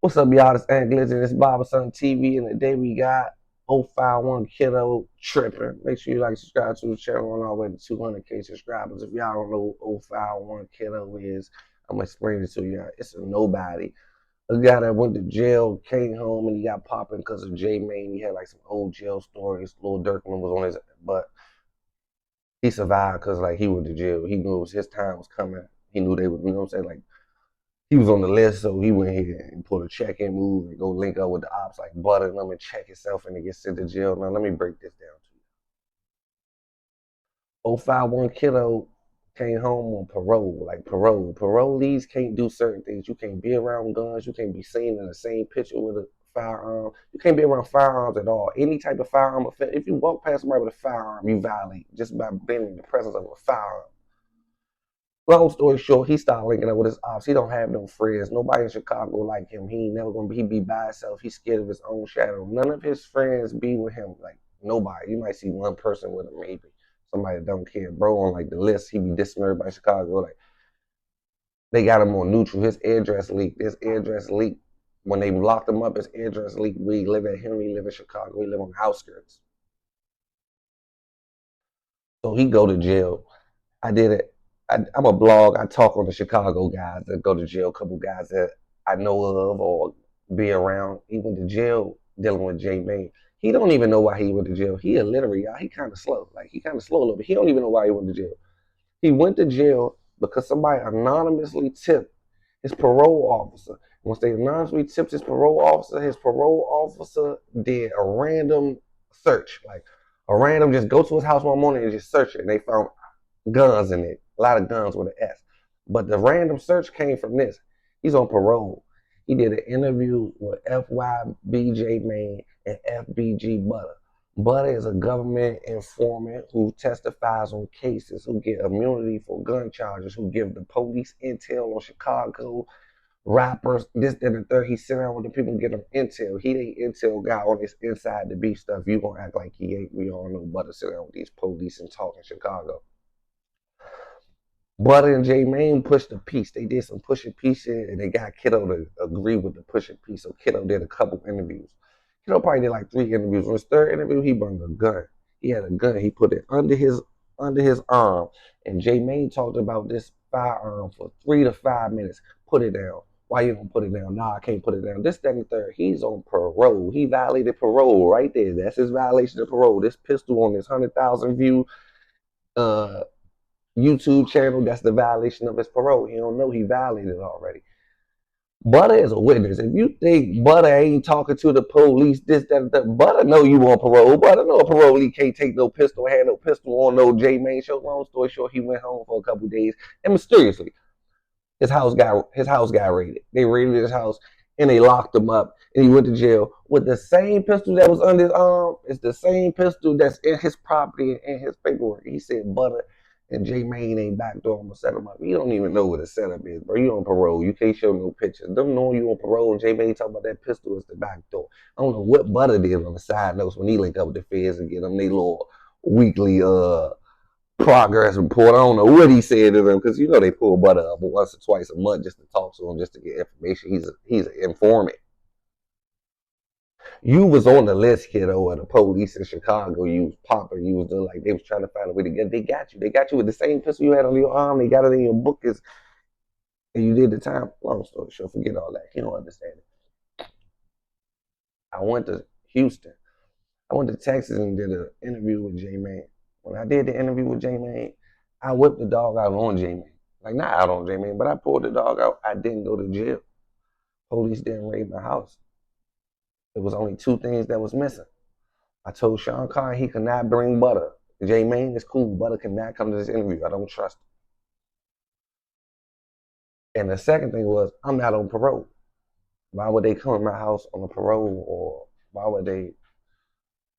What's up, y'all? This Ant Glitch this Barberson TV, and today we got 051 Kiddo tripping. Make sure you like, subscribe to the channel on our way to 200K subscribers. If y'all don't know who 051 Kiddo is, I'm gonna explain it to you. It's a nobody. A guy that went to jail, came home, and he got popping because of J Mane. He had like some old jail stories. Lil Durk was on his, but he survived because like he went to jail. He knew it was his time was coming. He knew they would, you know what I'm saying? Like, he was on the list, so he went here and pulled a check-in move and go link up with the ops like butter them and check himself and to get sent to jail. Now let me break this down to you. 051 Kiddo came home on parole, like parole. Parolees can't do certain things. You can't be around guns. You can't be seen in the same picture with a firearm. You can't be around firearms at all. Any type of firearm offense. If you walk past somebody with a firearm, you violate just by being in the presence of a firearm. Long story short, he started linking up with his ops. He don't have no friends. Nobody in Chicago like him. He ain't never gonna be. He be by himself. He's scared of his own shadow. None of his friends be with him. Like nobody. You might see one person with him, maybe somebody that don't care. Bro, on like the list, he be dissing everybody in Chicago. Like they got him on neutral. His address leaked. His address leaked. When they locked him up, his address leaked. We live at him. We live in Chicago. We live on the outskirts. So he go to jail. I did it. I'm a blog. I talk on the Chicago guys that go to jail, a couple guys that I know of or be around. He went to jail dealing with J Mane. He don't even know why he went to jail. He illiterate, y'all. He kind of slow. Like he kind of slow a little bit. He don't even know why he went to jail. He went to jail because somebody anonymously tipped his parole officer. Once they anonymously tipped his parole officer did a random search, like a random just go to his house one morning and just search it. And they found guns in it. A lot of guns with an S. But the random search came from this. He's on parole. He did an interview with FYBJ Mane and FBG Butter. Butter is a government informant who testifies on cases, who get immunity for gun charges, who give the police intel on Chicago rappers, this, that, and the third. He sit down with the people and get them intel. He ain't intel guy on this inside the beef stuff. You gonna act like he ain't. We all know Butter sit down with these police and talk in Chicago. Butter and J Mane pushed a piece. They did some pushing pieces and they got Kiddo to agree with the pushing piece. So Kiddo did a couple interviews. Kiddo probably did like 3 interviews. On his third interview, he brought a gun. He had a gun. He put it under his arm. And J Mane talked about this firearm for 3 to 5 minutes. Put it down. Why you don't put it down? Nah, I can't put it down. This, that, and the third. He's on parole. He violated parole right there. That's his violation of parole. This pistol on this 100,000 view uh YouTube channel, that's the violation of his parole. He don't know he violated already. Butter is a witness. If you think Butter ain't talking to the police, this, that, Butter know you on parole. Butter know a parolee can't take no pistol, had no pistol on no J Mane show. Long story short, he went home for a couple days and mysteriously his house got raided. They raided his house and they locked him up and he went to jail with the same pistol that was under his arm. It's the same pistol that's in his property and in his paperwork. He said Butter and J Mane ain't backdoor. I'm gonna set him up. You don't even know what a setup is, bro. You on parole. You can't show no pictures. Them knowing you on parole and J Mane talking about that pistol is the backdoor. I don't know what Butter did on the side notes when he linked up with the feds and get them they little weekly progress report. I don't know what he said to them because you know they pull Butter up once or twice a month just to talk to him, just to get information. He's an informant. You was on the list, kiddo, of the police in Chicago. You was popping. You was doing like they was trying to find a way to get. They got you. They got you with the same pistol you had on your arm. They got it in your bookers, and you did the time. Long story short, forget all that. You don't understand it. I went to Houston. I went to Texas and did an interview with J Mane. When I did the interview with J Mane, I whipped the dog out on J Mane. Like not out on J Mane, but I pulled the dog out. I didn't go to jail. Police didn't raid my house. It was only 2 things that was missing. I told Sean Carr he could not bring Butter. J Mane is cool. Butter cannot come to this interview. I don't trust him. And the second thing was I'm not on parole. Why would they come to my house on a parole, or why would they?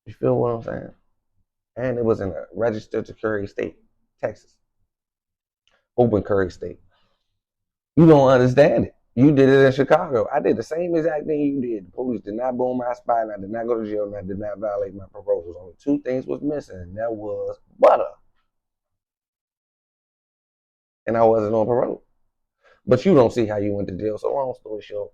You feel what I'm saying? And it was in a registered to carry state, Texas, open carry state. You don't understand it. You did it in Chicago. I did the same exact thing you did. The police did not boom my spine. I did not go to jail, and I did not violate my parole. There was only 2 things was missing, and that was Butter. And I wasn't on parole. But you don't see how you went to jail. So long story short,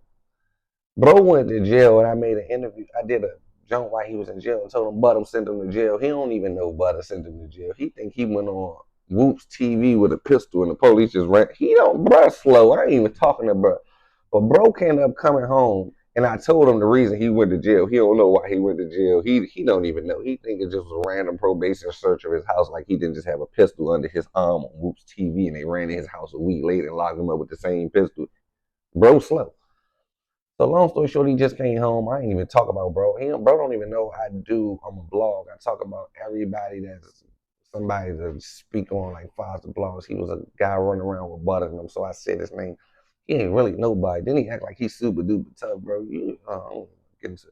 Bro went to jail and I made an interview. I did a joint while he was in jail and told him Butter sent him to jail. He don't even know Butter sent him to jail. He think he went on Whoops TV with a pistol and the police just ran. He don't, bro, slow. I ain't even talking to bro. But bro ended up coming home and I told him the reason he went to jail. He don't know why he went to jail. He don't even know. He think it just was a random probation search of his house. Like he didn't just have a pistol under his arm on Whoops TV and they ran in his house a week later and locked him up with the same pistol. Bro slow. So long story short, he just came home. I ain't even talk about bro. Bro don't even know I do on my blog. I talk about everybody that's somebody to speak on like Foster blogs. He was a guy running around with butter in him, so I said his name. He ain't really nobody. Then he act like he's super duper tough, bro. Get into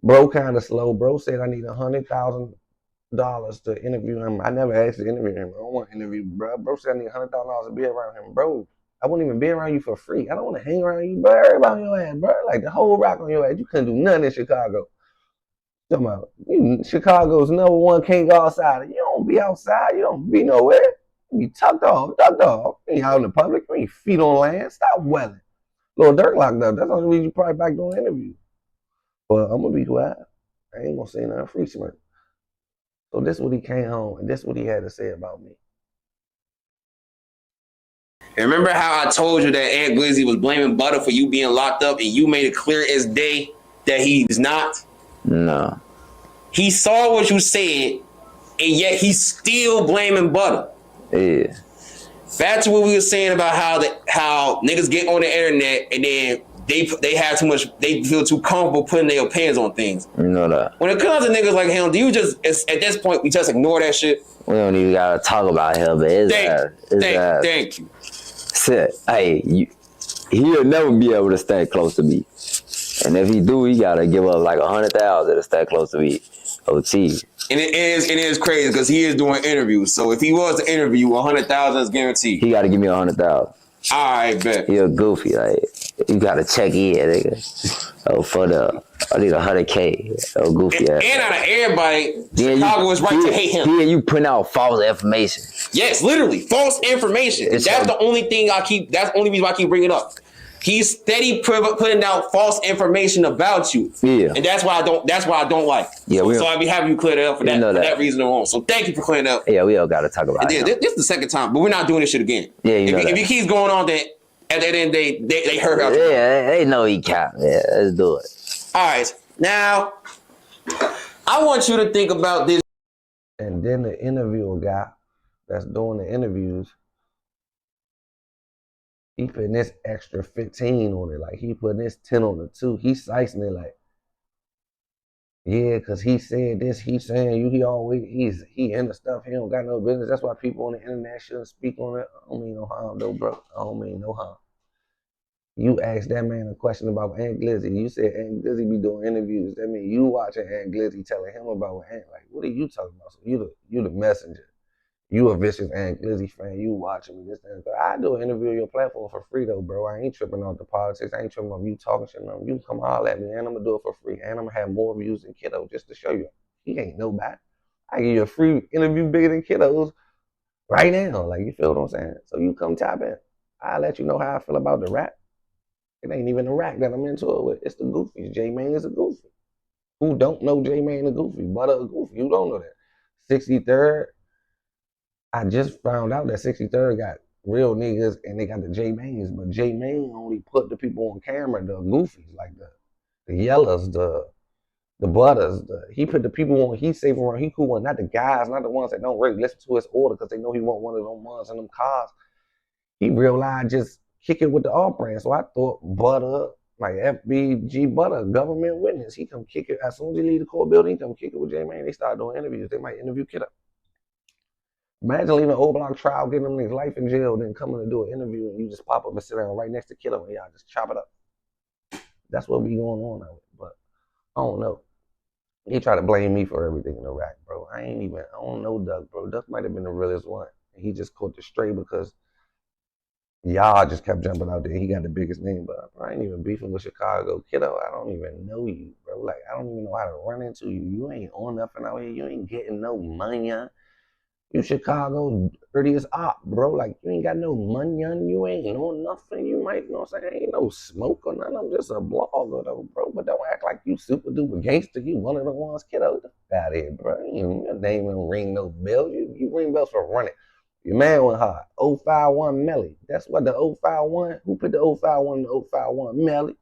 bro kind of slow. Bro said I need $100,000 to interview him. I never asked to interview him. I don't want to interview bro. Bro said I need $100,000 to be around him, bro. I wouldn't even be around you for free. I don't want to hang around you, bro. Everybody on your ass, bro. Like the whole rock on your ass. You couldn't do nothing in Chicago. Talking about Chicago's number one can't go outside. You don't be outside. You don't be nowhere. You be tucked off, ducked off. You ain't out in the public. You ain't feet on land. Stop welling. Lil Durk locked up. That's the only reason you probably back doing interviews. But I'm gonna be quiet. I ain't gonna say nothing free smirk. So this is what he came home and this is what he had to say about me. And remember how I told you that Aunt Glizzy was blaming Butter for you being locked up and you made it clear as day that he's not? No. He saw what you said and yet he's still blaming Butter. Yeah. Back to what we were saying about how niggas get on the internet and then they have too much, they feel too comfortable putting their opinions on things. You know that. When it comes to niggas like him, do you just, at this point, we just ignore that shit? We don't even gotta talk about him, but Thank you. Shit, hey, he'll never be able to stay close to me. And if he do, he gotta give up like 100,000 to stay close to me. OT. And it is crazy because he is doing interviews. So if he was to interview, 100,000 is guaranteed. He gotta give me 100,000. I bet. He a goofy, like you gotta check in, nigga. I need 100K. Oh, goofy ass. And out of everybody, Chicago is right to hate him. Then you putting out false information. Yes, literally false information. That's the only thing that's the only reason why I keep bringing it up. He's steady putting out false information about you. Yeah. And that's why I don't like. Yeah, so I'll be having you clear that up for that reason alone. So thank you for clearing that up. Yeah, we all gotta talk about it. This is the second time, but we're not doing this shit again. Yeah, if he keeps going on, then at the end they hurt out. Yeah, they know he can't. Yeah, let's do it. All right, now I want you to think about this. And then the interviewer guy that's doing the interviews, he putting this extra 15 on it. Like he putting this 10 on the 2. He slicing it like, yeah, because he said this, he's saying he into stuff, he don't got no business. That's why people on the internet shouldn't speak on it. I don't mean no harm though, bro. I don't mean no harm. You asked that man a question about Aunt Glizzy. You said Aunt Glizzy be doing interviews. That means you watching Aunt Glizzy telling him about what Aunt, like, what are you talking about? So you the messenger. You a vicious Aunt Glizzy fan. You watching me, this and that. I do an interview on your platform for free though, bro. I ain't tripping off the politics. I ain't tripping off you talking shit. No. You come holler at me and I'm gonna do it for free. And I'm gonna have more views than Kiddo just to show you. He ain't nobody. I give you a free interview bigger than Kiddo's right now. Like, you feel what I'm saying? So you come tap in. I'll let you know how I feel about the rap. It ain't even the rap that I'm into it with. It's the goofies. J-Mane is a goofy. Who don't know J-Mane a goofy? Butter a goofy. You don't know that. 63rd, I just found out that 63rd got real niggas and they got the J-Manes, but J-Mane only put the people on camera, the goofies, like the yellers, the butters. He put the people on, he safe around, he cool one, not the guys, not the ones that don't really listen to his order because they know he want one of them ones in them cars. He real live just kick it with the off-brand. So I thought Butter, like FBG Butter, government witness, he come kick it. As soon as he leave the court building, he come kick it with J-Mane. They start doing interviews. They might interview Kiddo. Imagine leaving an old block trial, getting them niggas life in jail, then coming to do an interview and you just pop up and sit down right next to Kiddo and y'all just chop it up. That's what be going on now. But I don't know. He try to blame me for everything in Iraq, bro. I don't know Duck, bro. Duck might have been the realest one. He just caught the stray because y'all just kept jumping out there. He got the biggest name, but I ain't even beefing with Chicago. Kiddo, I don't even know you, bro. Like, I don't even know how to run into you. You ain't on nothing out here. You ain't getting no money. You Chicago dirtiest op, bro. Like, you ain't got no money on you, ain't no nothing. You might, you know what I'm saying? Ain't no smoke or nothing. I'm just a blogger, though, bro. But don't act like you super duper gangster. You one of the ones, kiddo. Get out of here, bro. Your name don't ring no bell. You ring bells for running. Your man went hard. 051 Melly. That's what the 051. Who put the 051 in the 051? Melly.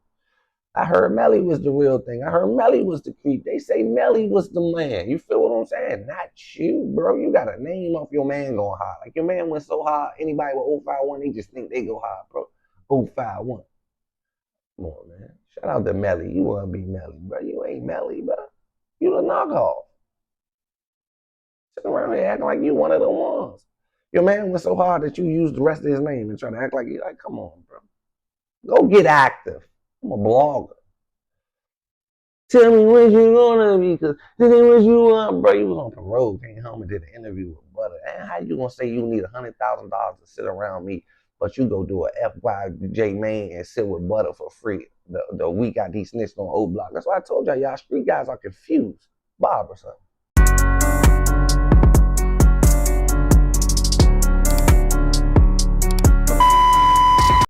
I heard Melly was the real thing. I heard Melly was the creep. They say Melly was the man. You feel what I'm saying? Not you, bro. You got a name off your man going hard. Like, your man went so hard, anybody with 051, they just think they go hard, bro. 051. Come on, man. Shout out to Melly. You want to be Melly, bro. You ain't Melly, bro. You the knockoff. Sitting around here acting like you one of the ones. Your man went so hard that you used the rest of his name and try to act like you like, come on, bro. Go get active. I'm a blogger. Tell me what you gonna be, cause this ain't what you want, bro. You was on parole, came home and did an interview with Butter. And how you gonna say you need $100,000 to sit around me, but you go do a FYJ main and sit with Butter for free the week I snitched on Old Block? That's why I told y'all street guys are confused. Barberson.